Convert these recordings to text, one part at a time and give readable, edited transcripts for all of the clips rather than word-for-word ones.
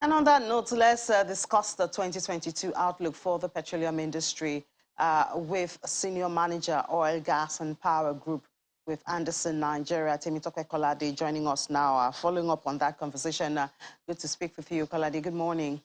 And on that note, let's discuss the 2022 outlook for the petroleum industry with Senior Manager, Oil, Gas and Power Group with Anderson, Nigeria, Temitope Kolade, joining us now. Following up on that conversation, good to speak with you, Kolade. Good morning.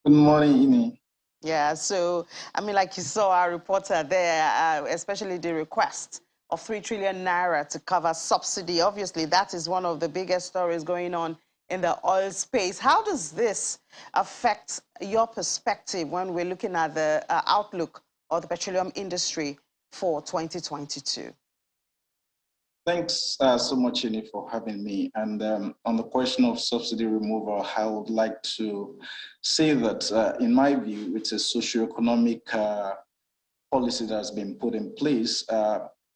Good morning, Ini. Yeah, so, I mean, like you saw our reporter there, especially the request of 3 trillion naira to cover subsidy. Obviously, that is one of the biggest stories going on in the oil space. How does this affect your perspective when we're looking at the outlook of the petroleum industry for 2022? Thanks so much, Ini, for having me. And on the question of subsidy removal, I would like to say that, in my view, it's a socioeconomic policy that has been put in place.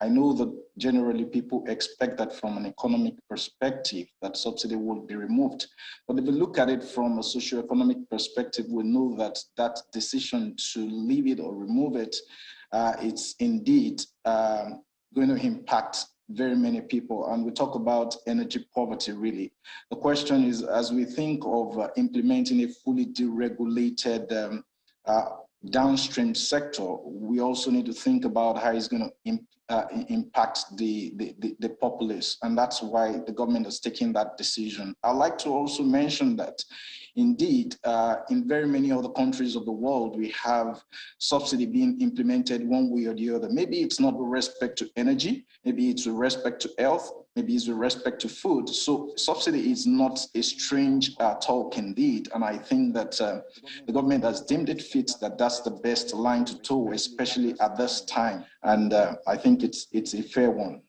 I know that generally people expect that from an economic perspective that subsidy will be removed. But if we look at it from a socioeconomic perspective, we know that that decision to leave it or remove it, it's indeed going to impact very many people. And we talk about energy poverty, really. The question is, as we think of implementing a fully deregulated downstream sector, we also need to think about how it's going to impact the populace. And that's why the government is taking that decision. I'd like to also mention that indeed, in very many other countries of the world, we have subsidy being implemented one way or the other. Maybe it's not with respect to energy, maybe it's with respect to health, maybe it's with respect to food. So subsidy is not a strange talk indeed. And I think that the government has deemed it fit that that's the best line to toe, especially at this time. And I think it's a fair one.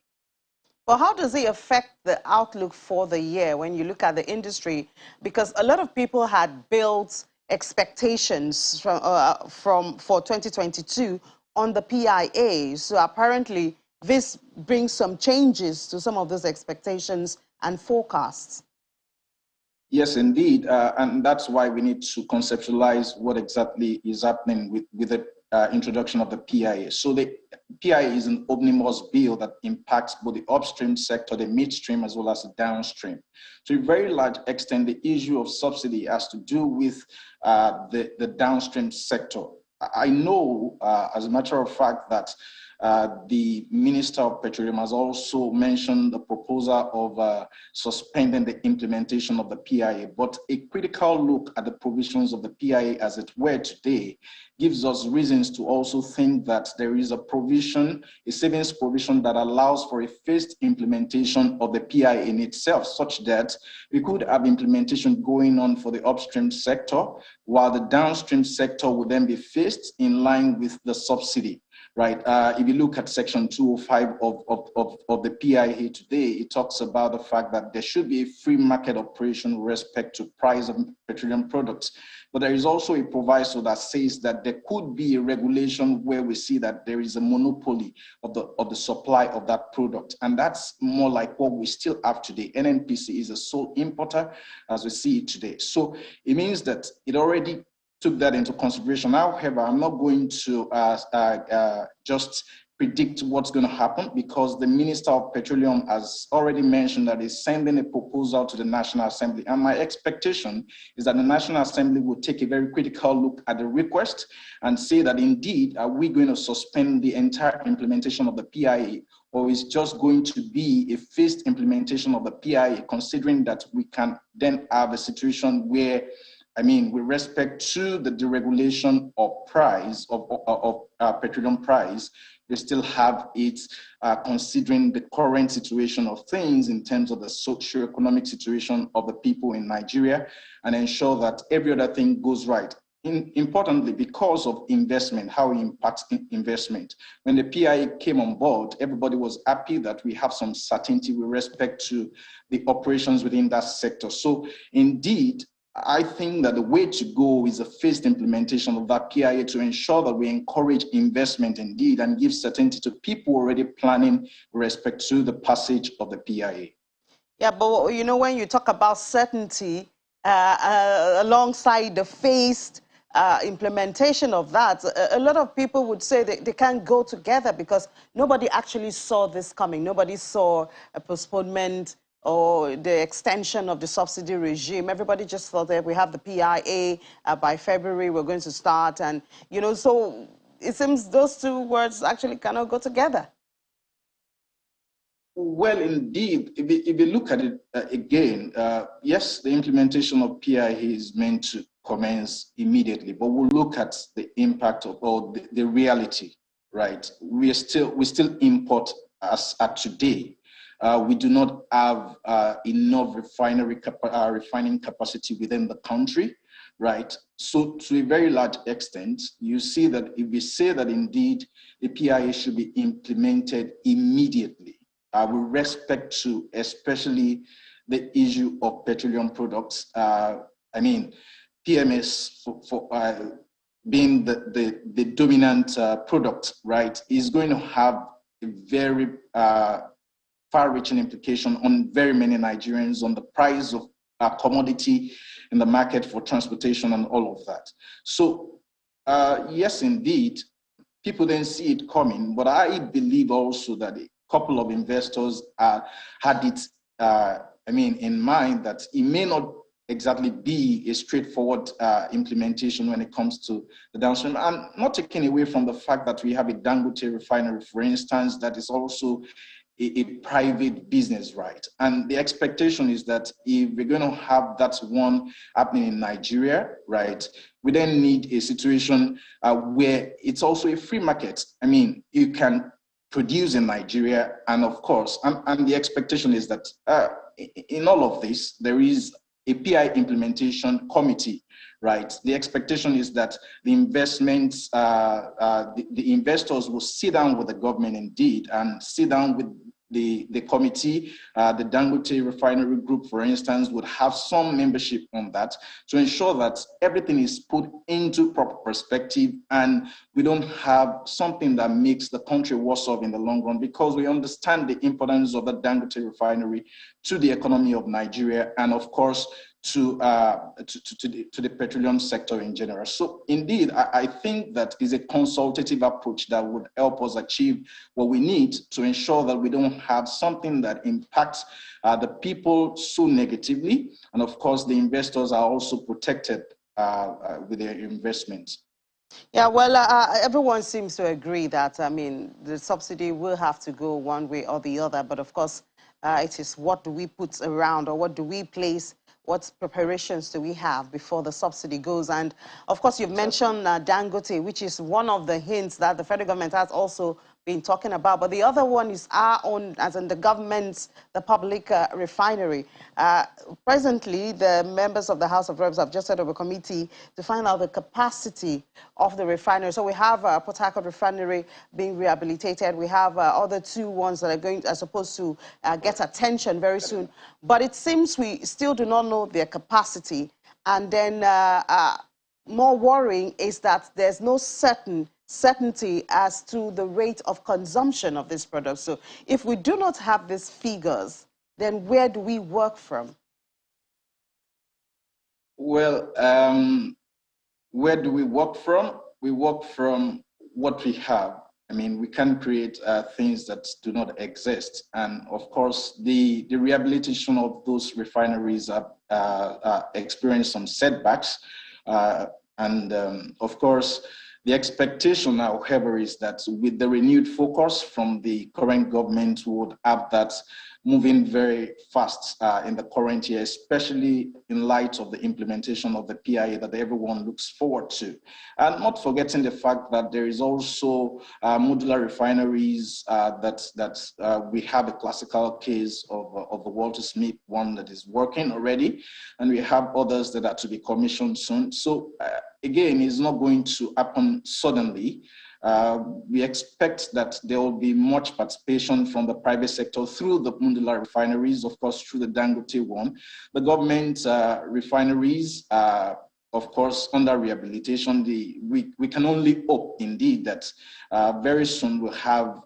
Well, how does it affect the outlook for the year when you look at the industry? Because a lot of people had built expectations for 2022 on the PIA. So apparently, this brings some changes to some of those expectations and forecasts. Yes, indeed. And that's why we need to conceptualize what exactly is happening with the introduction of the PIA. So the PIA is an omnibus bill that impacts both the upstream sector, the midstream, as well as the downstream. To a very large extent, the issue of subsidy has to do with the downstream sector. I know, as a matter of fact, that the Minister of Petroleum has also mentioned the proposal of suspending the implementation of the PIA, but a critical look at the provisions of the PIA as it were today gives us reasons to also think that there is a provision, a savings provision that allows for a phased implementation of the PIA in itself, such that we could have implementation going on for the upstream sector, while the downstream sector would then be phased in line with the subsidy. Right. If you look at Section 205 of the PIA today, it talks about the fact that there should be a free market operation with respect to price of petroleum products. But there is also a proviso that says that there could be a regulation where we see that there is a monopoly of the supply of that product. And that's more like what we still have today. NNPC is a sole importer as we see it today. So it means that it already took that into consideration. However, I'm not going to just predict what's going to happen, because the Minister of Petroleum has already mentioned that he's sending a proposal to the National Assembly. And my expectation is that the National Assembly will take a very critical look at the request and say that indeed, are we going to suspend the entire implementation of the PIA, or is just going to be a phased implementation of the PIA, considering that we can then have a situation where, I mean, with respect to the deregulation of price, of petroleum price, we still have it considering the current situation of things in terms of the socio-economic situation of the people in Nigeria, and ensure that every other thing goes right. Importantly, because of investment, how it impacts investment. When the PIA came on board, everybody was happy that we have some certainty with respect to the operations within that sector. So indeed, I think that the way to go is a phased implementation of that PIA to ensure that we encourage investment indeed and give certainty to people already planning with respect to the passage of the PIA. Yeah, but you know, when you talk about certainty alongside the phased implementation of that, a lot of people would say that they can't go together because nobody actually saw this coming. Nobody saw a postponement or the extension of the subsidy regime. Everybody just thought that we have the PIA by February, we're going to start. And, so it seems those two words actually cannot go together. Well, indeed, if you look at it again, yes, the implementation of PIA is meant to commence immediately, but we'll look at the impact of all the reality, right? We still import as at today. We do not have enough refining capacity within the country, right? So to a very large extent, you see that if we say that indeed the PIA should be implemented immediately, with respect to especially the issue of petroleum products. I mean, PMS for being the dominant product, right, is going to have a very far-reaching implication on very many Nigerians, on the price of commodity in the market for transportation and all of that. So yes, indeed, people didn't see it coming, but I believe also that a couple of investors had it, in mind that it may not exactly be a straightforward implementation when it comes to the downstream. I'm not taking away from the fact that we have a Dangote refinery, for instance, that is also a private business, right? And the expectation is that if we're going to have that one happening in Nigeria, right, we then need a situation where it's also a free market. I mean, you can produce in Nigeria, and of course, and the expectation is that in all of this, there is a PI implementation committee, right? The expectation is that the investments, the investors will sit down with the government indeed, and sit down with the committee. The Dangote Refinery Group, for instance, would have some membership on that to ensure that everything is put into proper perspective and we don't have something that makes the country worse off in the long run, because we understand the importance of the Dangote Refinery to the economy of Nigeria and, of course, to the petroleum sector in general. So indeed, I think that is a consultative approach that would help us achieve what we need to ensure that we don't have something that impacts the people so negatively. And of course, the investors are also protected with their investments. Yeah, well, everyone seems to agree that, the subsidy will have to go one way or the other. But of course, it is what do we put around, or what do we place, what preparations do we have before the subsidy goes? And of course, you've mentioned Dangote, which is one of the hints that the federal government has also been talking about. But the other one is our own, as in the government's, the public refinery. Presently, the members of the House of Reps have just set up a committee to find out the capacity of the refinery. So we have Port Harcourt refinery being rehabilitated. We have other two ones that are supposed to get attention very soon. But it seems we still do not know their capacity. And then more worrying is that there's no certainty as to the rate of consumption of this product. So if we do not have these figures, then where do we work from? Well, where do we work from? We work from what we have. I mean, we can create things that do not exist. And of course, the rehabilitation of those refineries have experienced some setbacks. Of course, the expectation, however, is that with the renewed focus from the current government, we would have that moving very fast in the current year, especially in light of the implementation of the PIA that everyone looks forward to. And not forgetting the fact that there is also modular refineries that we have a classical case of the Walter Smith one that is working already, and we have others that are to be commissioned soon. So again, it's not going to happen suddenly. We expect that there will be much participation from the private sector through the modular refineries, of course, through the Dangote one. The government refineries, of course, under rehabilitation, we can only hope indeed that very soon we'll have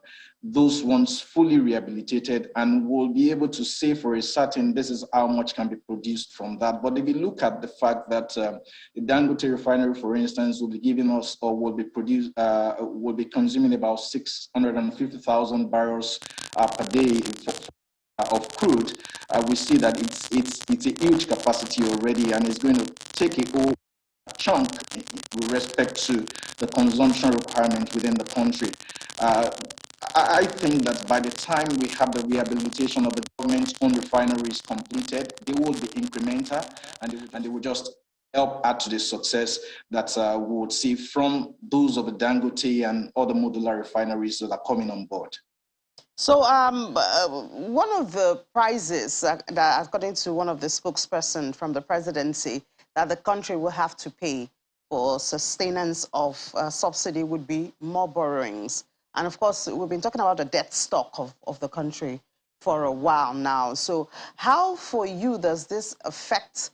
those ones fully rehabilitated and we'll be able to say for a certain this is how much can be produced from that. But if you look at the fact that the Dangote refinery, for instance, will be giving us or will be consuming about 650,000 barrels per day of crude, we see that it's a huge capacity already, and it's going to take a whole chunk with respect to the consumption requirement within the country. I think that by the time we have the rehabilitation of the government's own refineries completed, they will be incremental, and they will just help add to the success that we would see from those of the Dangote and other modular refineries that are coming on board. So one of the prizes that, according to one of the spokesperson from the presidency, that the country will have to pay for sustenance of subsidy would be more borrowings. And of course, we've been talking about the debt stock of the country for a while now. So how for you does this affect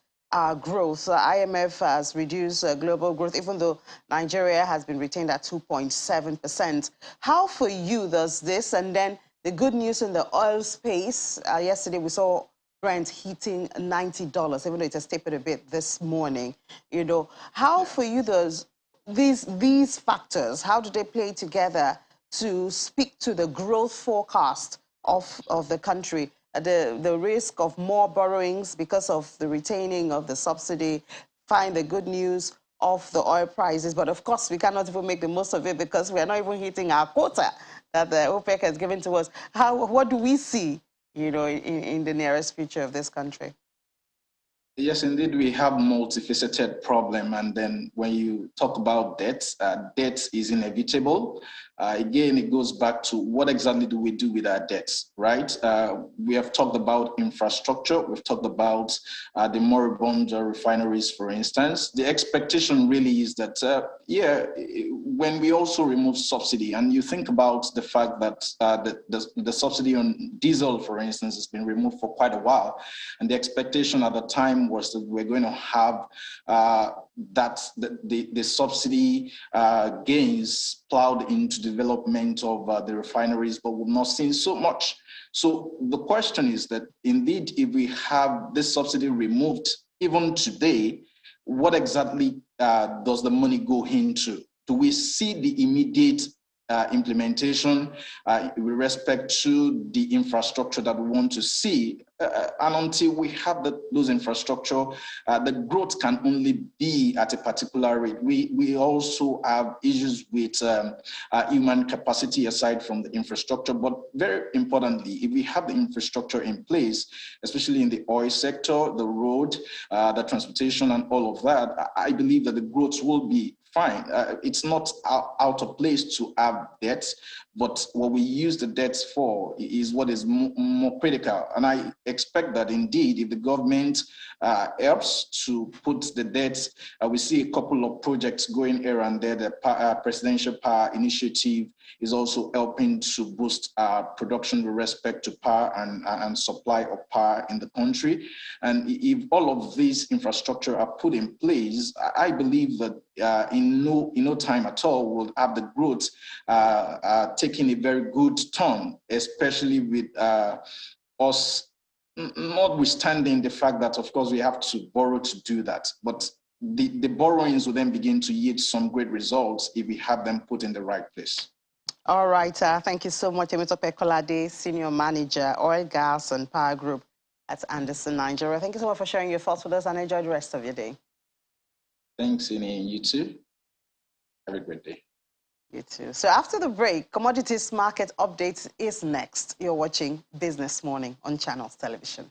growth? IMF has reduced global growth, even though Nigeria has been retained at 2.7%. How for you does this, and then the good news in the oil space, yesterday we saw Brent hitting $90, even though it has tapered a bit this morning. You know, how for you does these factors, how do they play together to speak to the growth forecast of the country? The risk of more borrowings because of the retaining of the subsidy, find the good news of the oil prices. But of course, we cannot even make the most of it because we are not even hitting our quota that the OPEC has given to us. What do we see, you know, in the nearest future of this country? Yes, indeed, we have multifaceted problem. And then when you talk about debt, debt is inevitable. Again, it goes back to what exactly do we do with our debts, right? We have talked about infrastructure. We've talked about the moribund refineries, for instance. The expectation really is that, when we also remove subsidy, and you think about the fact that the subsidy on diesel, for instance, has been removed for quite a while, and the expectation at the time was that we're going to have the subsidy gains plowed into development of the refineries, but we've not seen so much. So the question is that indeed, if we have this subsidy removed, even today, what exactly does the money go into? Do we see the immediate implementation with respect to the infrastructure that we want to see? And until we have those infrastructure, the growth can only be at a particular rate. We also have issues with human capacity aside from the infrastructure. But very importantly, if we have the infrastructure in place, especially in the oil sector, the road, the transportation, and all of that, I believe that the growth will be fine. It's not out of place to have debts, but what we use the debts for is what is more critical. And I expect that indeed, if the government helps to put the debts, we see a couple of projects going here and there. The Presidential Power Initiative is also helping to boost production with respect to power and supply of power in the country. And if all of these infrastructure are put in place, I believe that in no time at all we'll have the growth taking a very good turn, especially with us, notwithstanding the fact that, of course, we have to borrow to do that. But the borrowings will then begin to yield some great results if we have them put in the right place. All right. Thank you so much, Emitope Kolade, Senior Manager, Oil, Gas and Power Group at Anderson, Nigeria. Thank you so much for sharing your thoughts with us, and enjoy the rest of your day. Thanks, Ine. You too. Have a great day. You too. So after the break, commodities market updates is next. You're watching Business Morning on Channels Television.